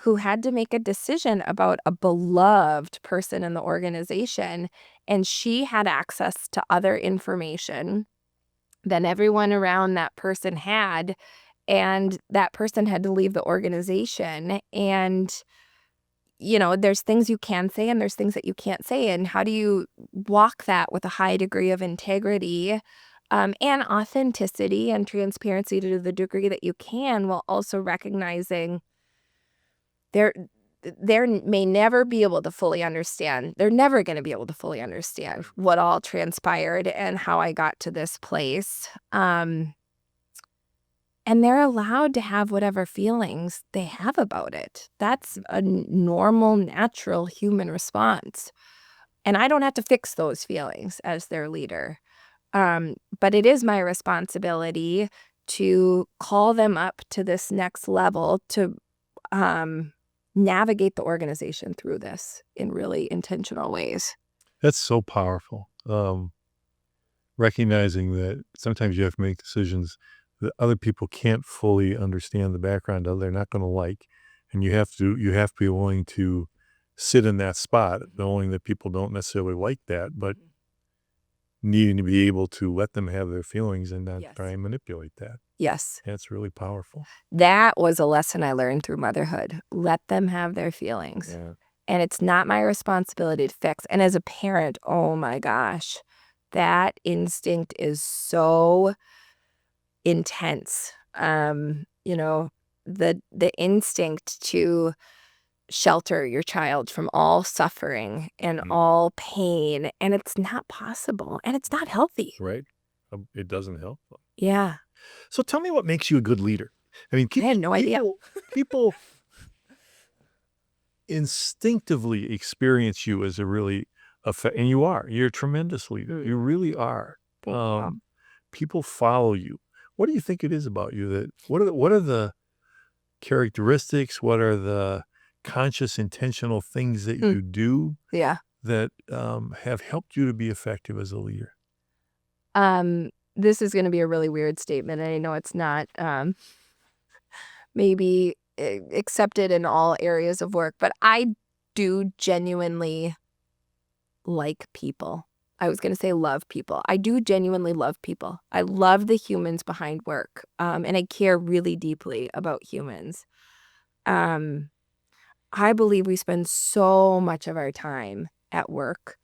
who had to make a decision about a beloved person in the organization. And she had access to other information than everyone around that person had. And that person had to leave the organization. And, there's things you can say and there's things that you can't say. And how do you walk that with a high degree of integrity and authenticity and transparency to the degree that you can, while also recognizing there may never be able to fully understand. They're never going to be able to fully understand what all transpired and how I got to this place. And they're allowed to have whatever feelings they have about it. That's a normal, natural human response. And I don't have to fix those feelings as their leader. But it is my responsibility to call them up to this next level to navigate the organization through this in really intentional ways. That's so powerful. Recognizing that sometimes you have to make decisions that other people can't fully understand the background of, they're not going to like, and you have to be willing to sit in that spot, knowing that people don't necessarily like that, but needing to be able to let them have their feelings and not try and manipulate that. Yes. That's really powerful. That was a lesson I learned through motherhood. Let them have their feelings. Yeah. And it's not my responsibility to fix. And as a parent, oh my gosh, that instinct is so intense. The instinct to shelter your child from all suffering and all pain, and it's not possible, and it's not healthy. Right. It doesn't help. Yeah. So tell me what makes you a good leader. I mean, I had no idea. People instinctively experience you as a really, and you're a tremendous leader. You really are. People follow you. What do you think it is about you that, what are the characteristics? What are the conscious, intentional things that you do that have helped you to be effective as a leader? This is going to be a really weird statement, and I know it's not maybe accepted in all areas of work, but I do genuinely like people. I was going to say love people. I do genuinely love people. I love the humans behind work, and I care really deeply about humans. Um, I believe we spend so much of our time at work.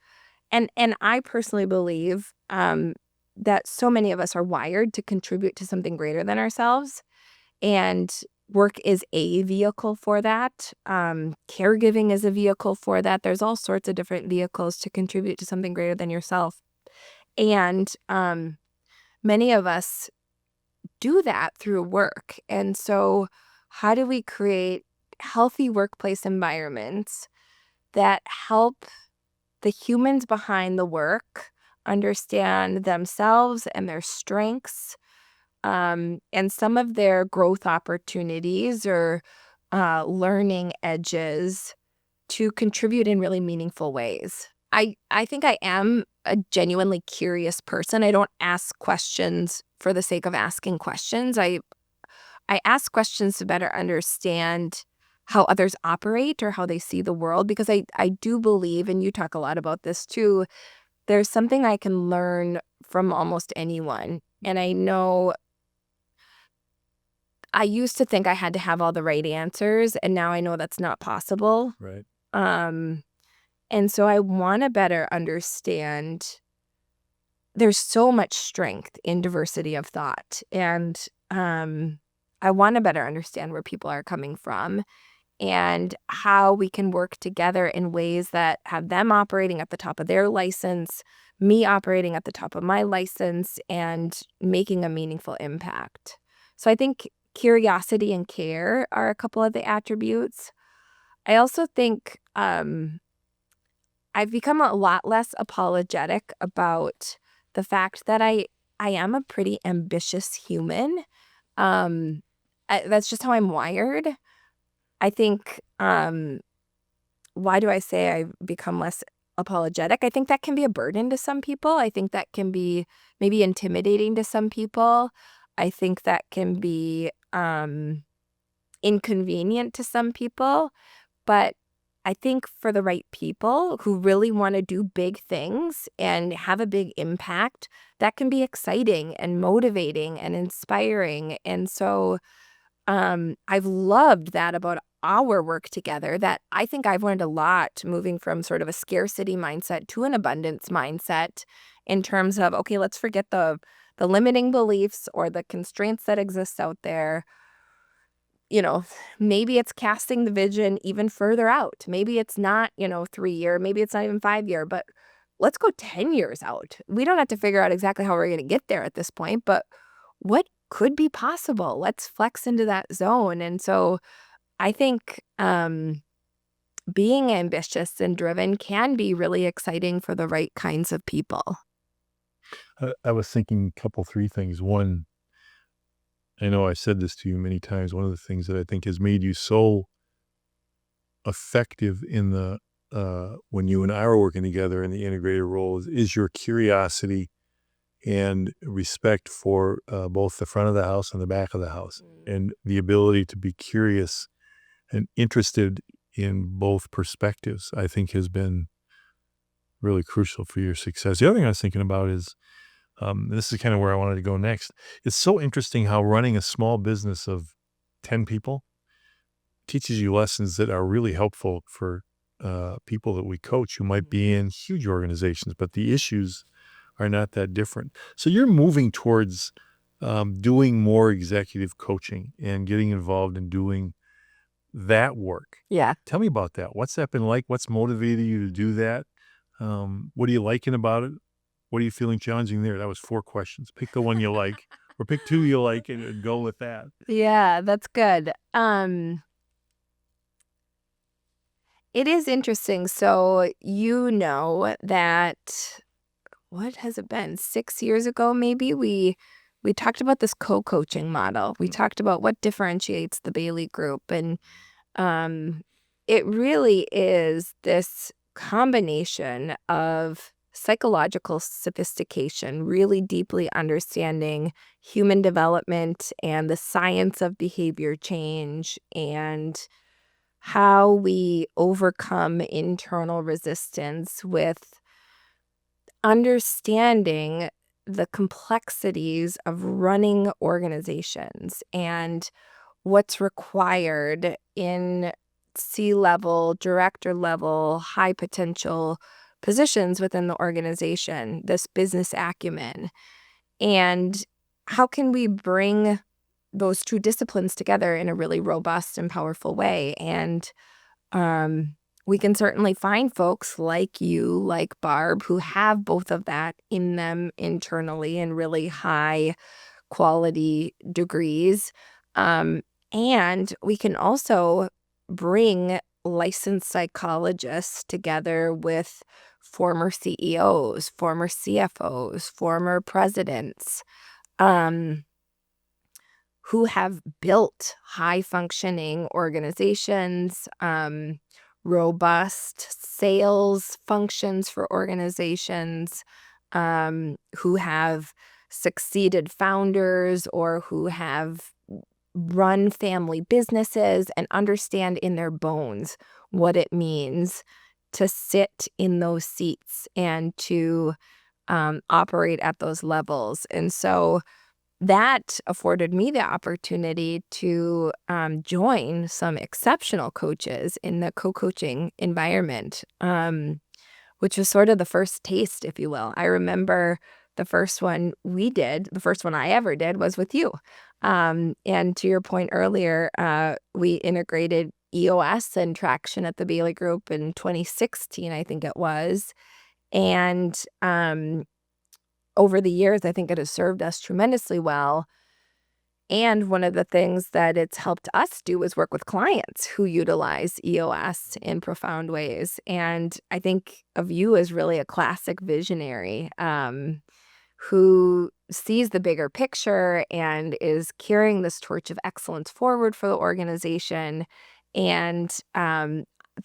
And I personally believe that so many of us are wired to contribute to something greater than ourselves. And work is a vehicle for that. Caregiving is a vehicle for that. There's all sorts of different vehicles to contribute to something greater than yourself. And many of us do that through work. And so how do we create healthy workplace environments that help the humans behind the work understand themselves and their strengths, and some of their growth opportunities or learning edges to contribute in really meaningful ways. I think I am a genuinely curious person. I don't ask questions for the sake of asking questions. I ask questions to better understand how others operate or how they see the world, because I do believe, and you talk a lot about this too, there's something I can learn from almost anyone. And I know I used to think I had to have all the right answers, and now I know that's not possible. Right. And so I want to better understand there's so much strength in diversity of thought. And I want to better understand where people are coming from and how we can work together in ways that have them operating at the top of their license, me operating at the top of my license, and making a meaningful impact. So I think curiosity and care are a couple of the attributes. I also think I've become a lot less apologetic about the fact that I am a pretty ambitious human. That's just how I'm wired. I think, why do I say I've become less apologetic? I think that can be a burden to some people. I think that can be maybe intimidating to some people. I think that can be inconvenient to some people. But I think for the right people who really want to do big things and have a big impact, that can be exciting and motivating and inspiring. And so I've loved that about our work together, that I think I've learned a lot moving from sort of a scarcity mindset to an abundance mindset in terms of, okay, let's forget the limiting beliefs or the constraints that exist out there. You know, maybe it's casting the vision even further out. Maybe it's not, 3-year, maybe it's not even 5-year, but let's go 10 years out. We don't have to figure out exactly how we're going to get there at this point, but what could be possible? Let's flex into that zone. And so I think being ambitious and driven can be really exciting for the right kinds of people. I was thinking three things. One, I know I said this to you many times. One of the things that I think has made you so effective in the when you and I are working together in the integrated role is your curiosity and respect for both the front of the house and the back of the house, and the ability to be curious and interested in both perspectives, I think has been really crucial for your success. The other thing I was thinking about is, this is kind of where I wanted to go next. It's so interesting how running a small business of 10 people teaches you lessons that are really helpful for people that we coach who might be in huge organizations, but the issues are not that different. So you're moving towards doing more executive coaching and getting involved in doing that work. Yeah. Tell me about that. What's that been like? What's motivated you to do that? What are you liking about it? What are you feeling challenging there? That was 4 questions. Pick the one you like, or pick 2 you like and go with that. Yeah, that's good. It is interesting. So that, what has it been? 6 years ago, maybe we talked about this co-coaching model. We talked about what differentiates the Bailey Group, and it really is this combination of psychological sophistication, really deeply understanding human development and the science of behavior change and how we overcome internal resistance with understanding the complexities of running organizations and what's required in C-level, director level, high potential positions within the organization, this business acumen. And how can we bring those two disciplines together in a really robust and powerful way? And we can certainly find folks like you, like Barb, who have both of that in them internally in really high quality degrees. And we can also bring licensed psychologists together with former CEOs, former CFOs, former presidents, um, who have built high functioning organizations, robust sales functions for organizations, who have succeeded founders or who have run family businesses and understand in their bones what it means to sit in those seats and to operate at those levels. And so that afforded me the opportunity to join some exceptional coaches in the co-coaching environment, which was sort of the first taste, if you will. I remember the first one I ever did was with you. And to your point earlier, we integrated EOS and Traction at the Bailey Group in 2016, I think it was. And over the years, I think it has served us tremendously well. And one of the things that it's helped us do is work with clients who utilize EOS in profound ways. And I think of you as really a classic visionary who sees the bigger picture and is carrying this torch of excellence forward for the organization. And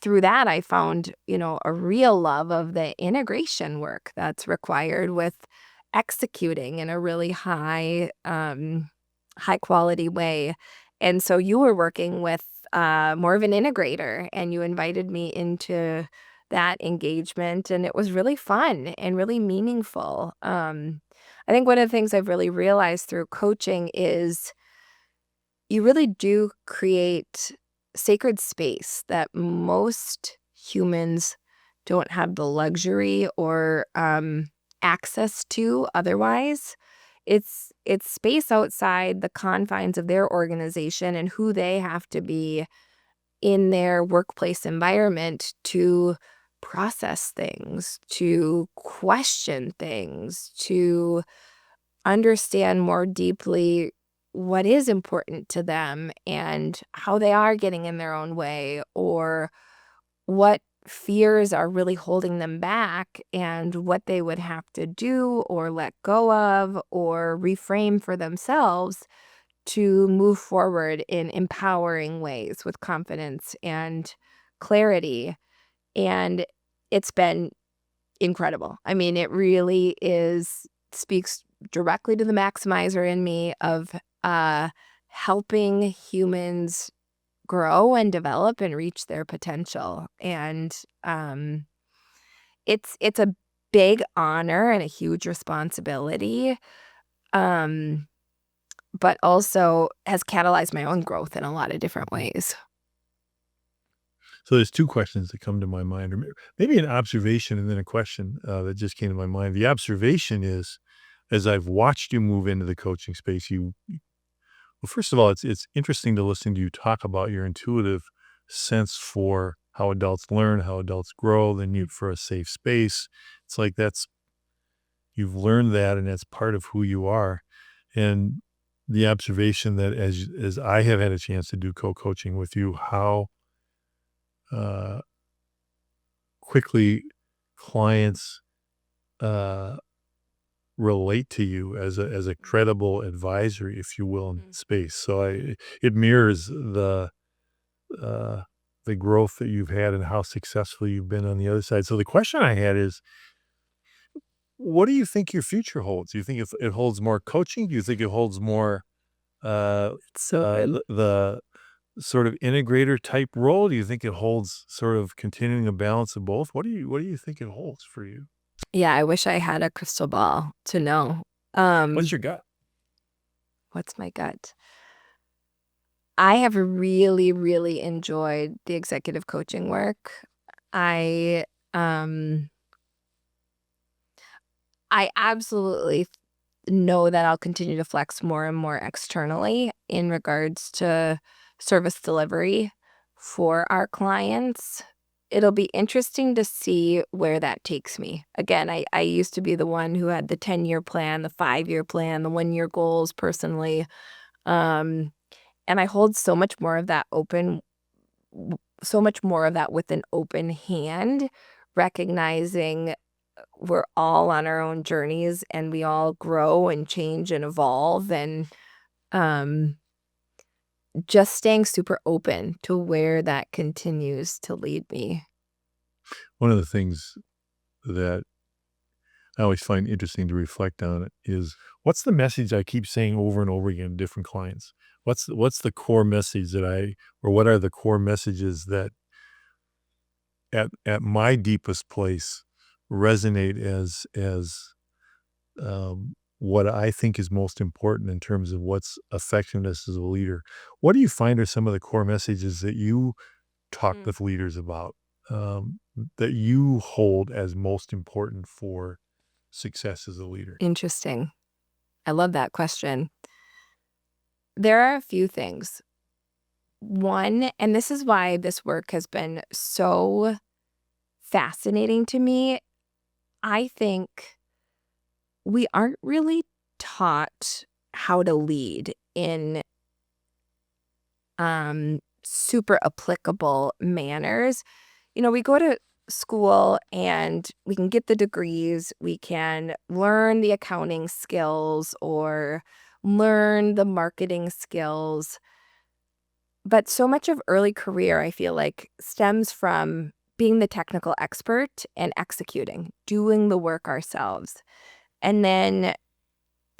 through that, I found, a real love of the integration work that's required with executing in a really high quality way. And so you were working with more of an integrator, and you invited me into that engagement, and it was really fun and really meaningful. I think one of the things I've really realized through coaching is you really do create sacred space that most humans don't have the luxury or access to otherwise. It's space outside the confines of their organization and who they have to be in their workplace environment to process things, to question things, to understand more deeply what is important to them and how they are getting in their own way, or what fears are really holding them back and what they would have to do or let go of or reframe for themselves to move forward in empowering ways with confidence and clarity. And it's been incredible. I mean, it really speaks directly to the maximizer in me of helping humans grow and develop and reach their potential. And it's a big honor and a huge responsibility, but also has catalyzed my own growth in a lot of different ways. So there's two questions that come to my mind, or maybe an observation and then a question that just came to my mind. The observation is, as I've watched you move into the coaching space, well, first of all, it's interesting to listen to you talk about your intuitive sense for how adults learn, how adults grow, the need for a safe space. It's like you've learned that, and that's part of who you are. And the observation that as I have had a chance to do co-coaching with you, how quickly clients relate to you as a credible advisor, if you will, in space. So it mirrors the growth that you've had and how successful you've been on the other side. So the question I had is, what do you think your future holds? Do you think it holds more coaching? Do you think it holds more the sort of integrator type role? Do you think it holds sort of continuing a balance of both? What do you think it holds for you? Yeah, I wish I had a crystal ball to know. What's your gut? What's my gut? I have really, really enjoyed the executive coaching work. I um I absolutely know that I'll continue to flex more and more externally in regards to service delivery for our clients. It'll be interesting to see where that takes me. Again, I used to be the one who had the 10-year plan, the 5-year plan, the 1-year goals personally. Um, and I hold so much more of that so much more of that with an open hand, recognizing we're all on our own journeys and we all grow and change and evolve, and um, just staying super open to where that continues to lead me. One of the things that I always find interesting to reflect on it is what's the message I keep saying over and over again to different clients? What's the core message or what are the core messages that at my deepest place resonate as what I think is most important in terms of what's effectiveness as a leader? What do you find are some of the core messages that you talk Mm. with leaders about, that you hold as most important for success as a leader? Interesting. I love that question. There are a few things. One, and this is why this work has been so fascinating to me, I think we aren't really taught how to lead in super applicable manners. We go to school and we can get the degrees, we can learn the accounting skills or learn the marketing skills. But so much of early career, I feel like, stems from being the technical expert and executing, doing the work ourselves. And then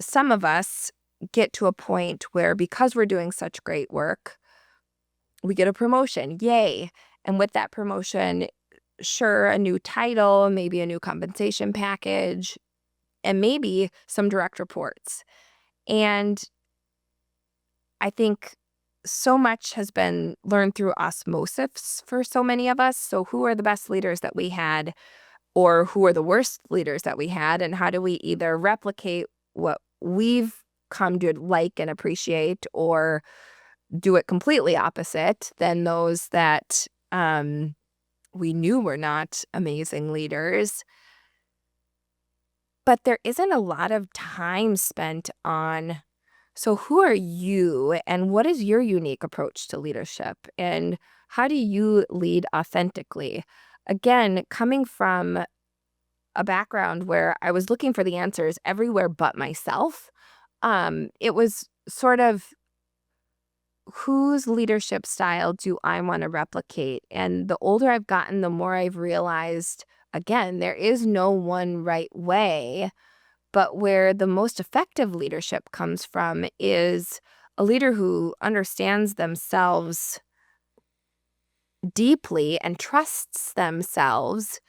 some of us get to a point where, because we're doing such great work, we get a promotion. Yay. And with that promotion, sure, a new title, maybe a new compensation package, and maybe some direct reports. And I think so much has been learned through osmosis for so many of us. So who are the best leaders that we had, or who are the worst leaders that we had? And how do we either replicate what we've come to like and appreciate, or do it completely opposite than those that we knew were not amazing leaders? But there isn't a lot of time spent on, so who are you and what is your unique approach to leadership? And how do you lead authentically? Again, coming from a background where I was looking for the answers everywhere but myself, it was sort of, whose leadership style do I want to replicate? And the older I've gotten, the more I've realized, again, there is no one right way. But where the most effective leadership comes from is a leader who understands themselves deeply and trusts themselves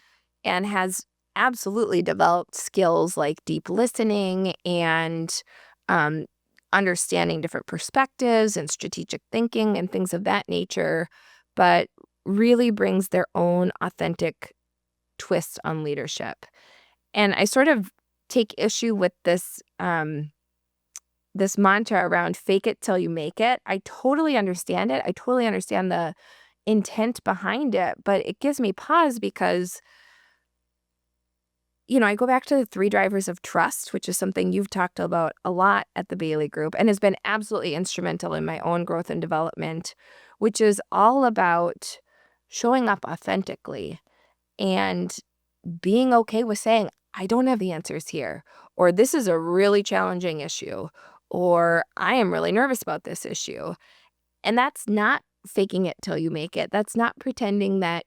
and has absolutely developed skills like deep listening and um, understanding different perspectives and strategic thinking and things of that nature, but really brings their own authentic twist on leadership. And I sort of take issue with this this mantra around fake it till you make it. I totally understand it. I totally understand the intent behind it, but it gives me pause because I go back to the 3 drivers of trust, which is something you've talked about a lot at the Bailey Group and has been absolutely instrumental in my own growth and development, which is all about showing up authentically and being okay with saying, I don't have the answers here, or this is a really challenging issue, or I am really nervous about this issue. And that's not faking it till you make it. That's not pretending that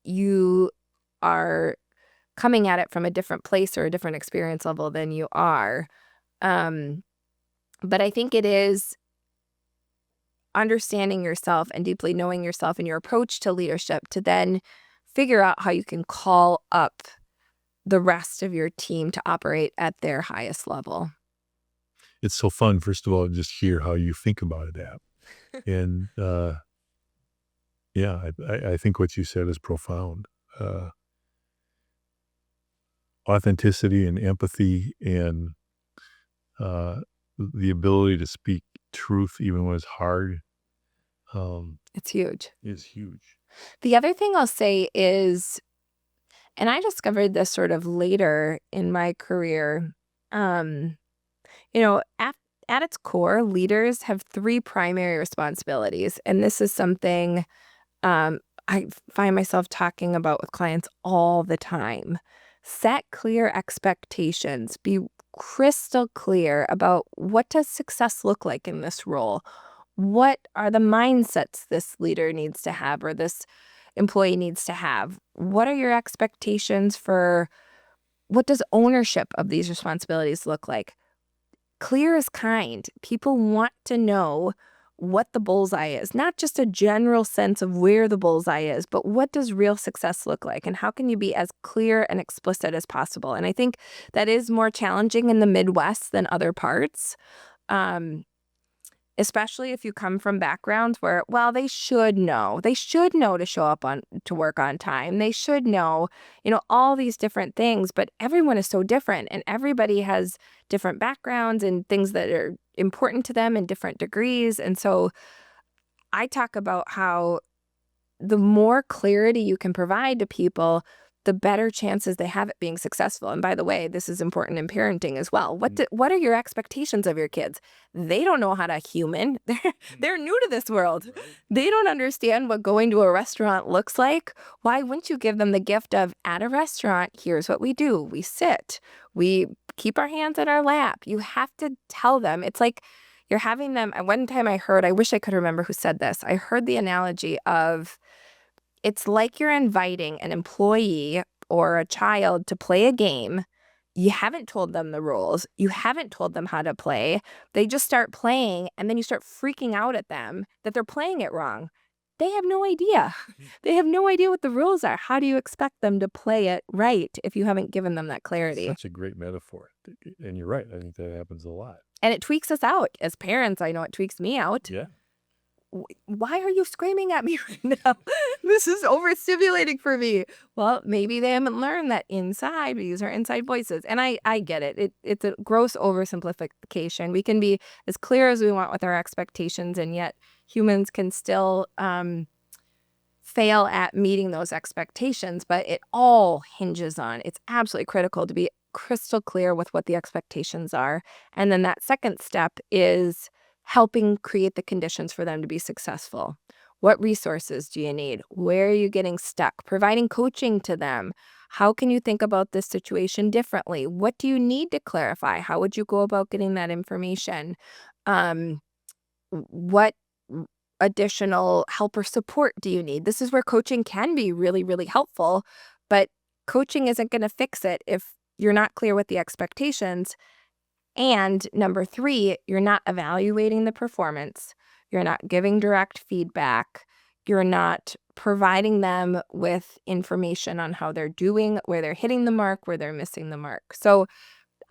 you are coming at it from a different place or a different experience level than you are. But I think it is understanding yourself and deeply knowing yourself and your approach to leadership to then figure out how you can call up the rest of your team to operate at their highest level. It's so fun, first of all, to just hear how you think about it, Ab. And yeah, I think what you said is profound. Authenticity and empathy and the ability to speak truth even when it's hard It's huge. is huge. The other thing I'll say is, and I discovered this sort of later in my career, at its core, leaders have 3 primary responsibilities. And this is something I find myself talking about with clients all the time. Set clear expectations. Be crystal clear about what does success look like in this role? What are the mindsets this leader needs to have or this employee needs to have? What are your expectations for what does ownership of these responsibilities look like? Clear is kind. People want to know what the bullseye is, not just a general sense of where the bullseye is, but what does real success look like and how can you be as clear and explicit as possible? And I think that is more challenging in the Midwest than other parts. Especially if you come from backgrounds where, well, they should know. They should know to show up to work on time. They should know, all these different things. But everyone is so different, and everybody has different backgrounds and things that are important to them in different degrees. And so I talk about how the more clarity you can provide to people, the better chances they have at being successful. And by the way, this is important in parenting as well. What are your expectations of your kids? They don't know how to human. They're new to this world. They don't understand what going to a restaurant looks like. Why wouldn't you give them the gift of, at a restaurant, here's what we do. We sit. We keep our hands in our lap. You have to tell them. It's like you're having them. At one time I wish I could remember who said this. I heard the analogy of, it's like you're inviting an employee or a child to play a game. You haven't told them the rules. You haven't told them how to play. They just start playing, and then you start freaking out at them that they're playing it wrong. They have no idea. They have no idea what the rules are. How do you expect them to play it right if you haven't given them that clarity? Such a great metaphor. And you're right. I think that happens a lot. And it tweaks us out. As parents, I know it tweaks me out. Yeah. Why are you screaming at me right now? This is overstimulating for me. Well, maybe they haven't learned that inside. These are inside voices. And I get it. It's a gross oversimplification. We can be as clear as we want with our expectations, and yet humans can still fail at meeting those expectations. But it all hinges on, it's absolutely critical to be crystal clear with what the expectations are. And then that second step is helping create the conditions for them to be successful. What resources do you need? Where are you getting stuck? Providing coaching to them. How can you think about this situation differently? What do you need to clarify? How would you go about getting that information? What additional help or support do you need? This is where coaching can be really, really helpful, but coaching isn't going to fix it if you're not clear with the expectations. And number 3, you're not evaluating the performance. You're not giving direct feedback. You're not providing them with information on how they're doing, where they're hitting the mark, where they're missing the mark. So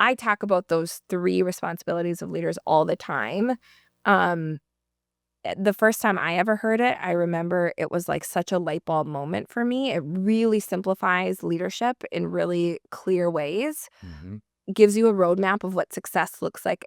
I talk about those 3 responsibilities of leaders all the time. The first time I ever heard it, I remember it was like such a light bulb moment for me. It really simplifies leadership in really clear ways. Mm-hmm. Gives you a roadmap of what success looks like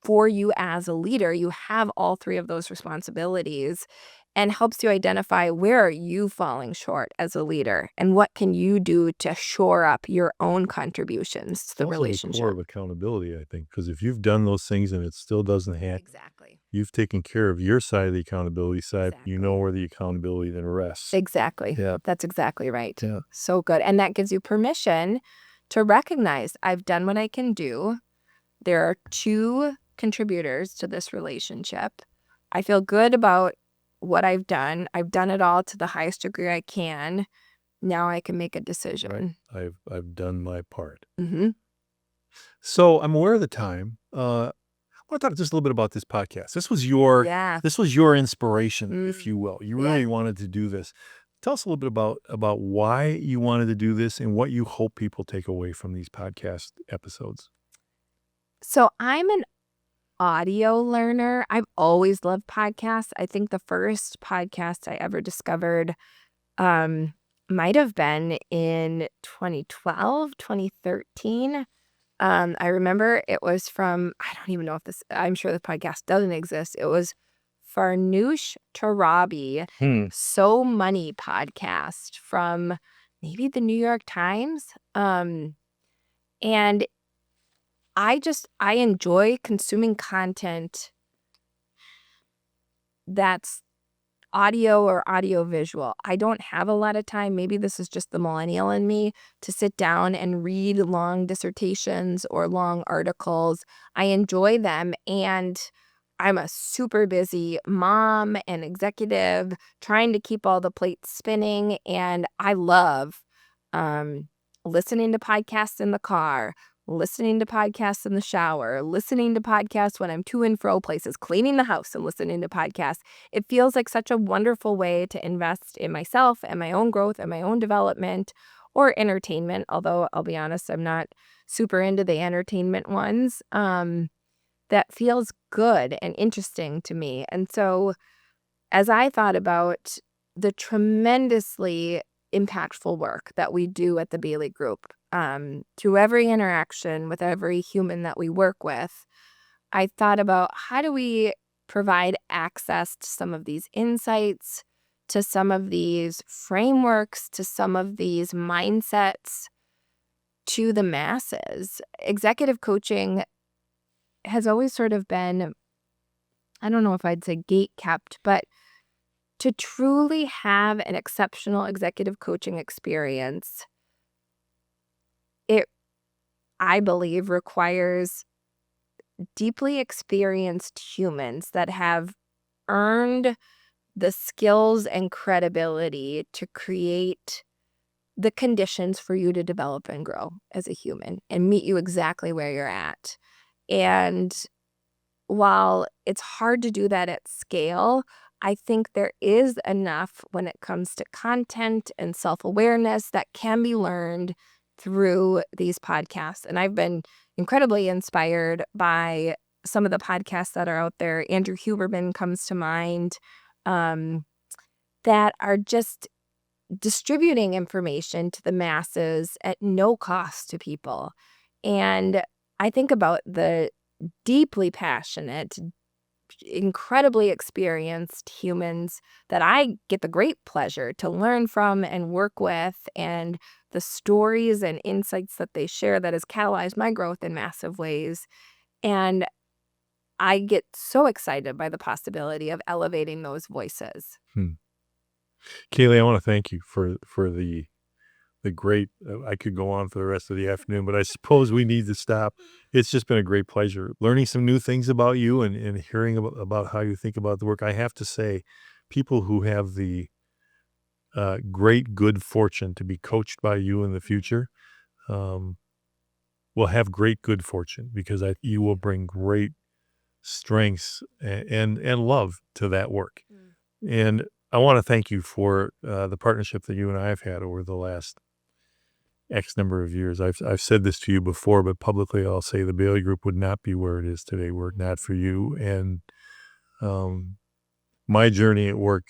for you as a leader. You have all 3 of those responsibilities, and helps you identify where are you falling short as a leader and what can you do to shore up your own contributions to the relationship. The core of accountability, I think, because if you've done those things and it still doesn't happen, Exactly. you've taken care of your side of the accountability side. Exactly. You know where the accountability then rests. Exactly. Yeah. That's exactly right. Yeah. So good. And that gives you permission to recognize I've done what I can do. There are 2 contributors to this relationship. I feel good about what I've done. I've done it all to the highest degree I can. now I can make a decision. Right. I've done my part. Mm-hmm. So I'm aware of the time. I want to talk just a little bit about this podcast. This was your inspiration, if you will. You really wanted to do this. Tell us a little bit about why you wanted to do this and what you hope people take away from these podcast episodes. So I'm an audio learner. I've always loved podcasts. I think the first podcast I ever discovered might have been in 2012, 2013. I remember it was from, I don't even know if I'm sure the podcast doesn't exist. It was Farnoosh Torabi, So Money podcast from maybe the New York Times. And I enjoy consuming content that's audio or audio visual. I don't have a lot of time. Maybe this is just the millennial in me to sit down and read long dissertations or long articles. I enjoy them, and I'm a super busy mom and executive trying to keep all the plates spinning, and I love listening to podcasts in the car, listening to podcasts in the shower, listening to podcasts when I'm to and fro places, cleaning the house and listening to podcasts. It feels like such a wonderful way to invest in myself and my own growth and my own development or entertainment, although I'll be honest, I'm not super into the entertainment ones. That feels good and interesting to me. And so as I thought about the tremendously impactful work that we do at the Bailey Group, through every interaction with every human that we work with, I thought about how do we provide access to some of these insights, to some of these frameworks, to some of these mindsets to the masses. Executive coaching has always sort of been, I don't know if I'd say gate-kept, but to truly have an exceptional executive coaching experience, it, I believe, requires deeply experienced humans that have earned the skills and credibility to create the conditions for you to develop and grow as a human and meet you exactly where you're at. And while it's hard to do that at scale, I think there is enough when it comes to content and self-awareness that can be learned through these podcasts. And I've been incredibly inspired by some of the podcasts that are out there. Andrew Huberman comes to mind, that are just distributing information to the masses at no cost to people. And I think about the deeply passionate, incredibly experienced humans that I get the great pleasure to learn from and work with, and the stories and insights that they share that has catalyzed my growth in massive ways. And I get so excited by the possibility of elevating those voices. Kaylee, I want to thank you for the great, I could go on for the rest of the afternoon, but I suppose we need to stop. It's just been a great pleasure learning some new things about you and hearing about how you think about the work. I have to say, people who have the great good fortune to be coached by you in the future will have great good fortune, because you will bring great strengths and love to that work. And I want to thank you for the partnership that you and I have had over the last X number of years. I've said this to you before, but publicly I'll say the Bailey Group would not be where it is today were it not for you. And my journey at work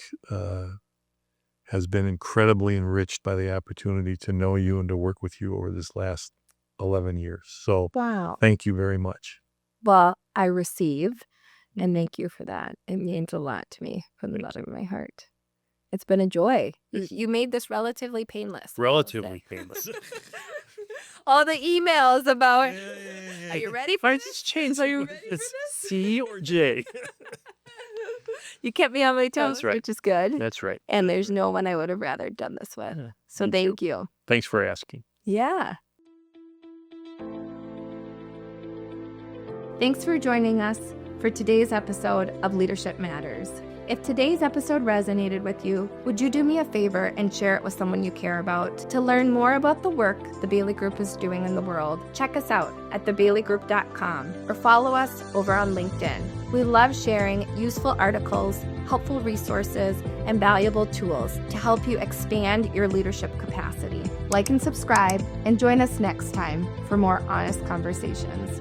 has been incredibly enriched by the opportunity to know you and to work with you over this last 11 years. So Wow. Thank you very much. Well, I receive, and thank you for that. It means a lot to me from the bottom of my heart. It's been a joy. You made this relatively painless. Relatively painless. All the emails about, are you ready for I this? just changed. Are you ready for It's this? C or J. You kept me on my toes, That's right. which is good. That's right. And there's no one I would have rather done this with. Yeah, So me thank you. Thanks for asking. Yeah. Thanks for joining us for today's episode of Leadership Matters. If today's episode resonated with you, would you do me a favor and share it with someone you care about? To learn more about the work the Bailey Group is doing in the world, check us out at thebaileygroup.com or follow us over on LinkedIn. We love sharing useful articles, helpful resources, and valuable tools to help you expand your leadership capacity. Like and subscribe, and join us next time for more honest conversations.